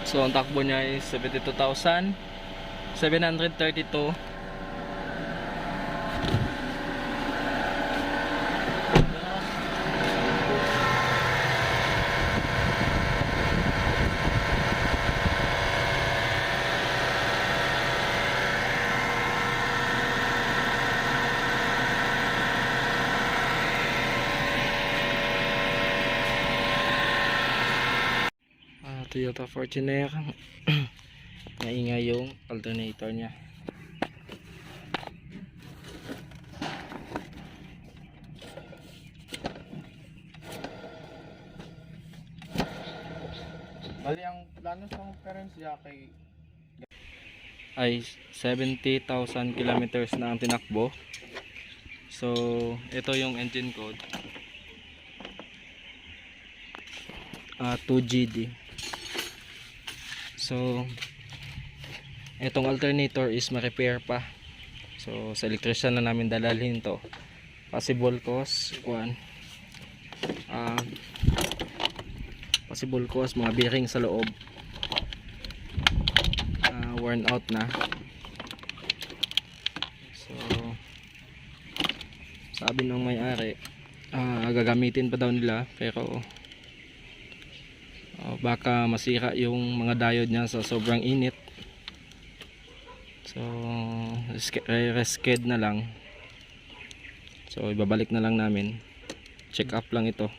So ang takbo niya is 72,732. Toyota Fortuner. Naingay yung alternator niya. Bali ang plano sa parents niya kay Ay 70,000 kilometers na ang tinakbo. So ito yung engine code, 2GD. So itong alternator is ma-repair pa. So sa electrician na namin dalalhin to. Possible cause possible cause mga bearing sa loob worn out na. So sabi ng may-ari gagamitin pa daw nila, pero baka masira yung mga diode niya sa sobrang init. So resked na lang. So ibabalik na lang namin. Check up lang ito.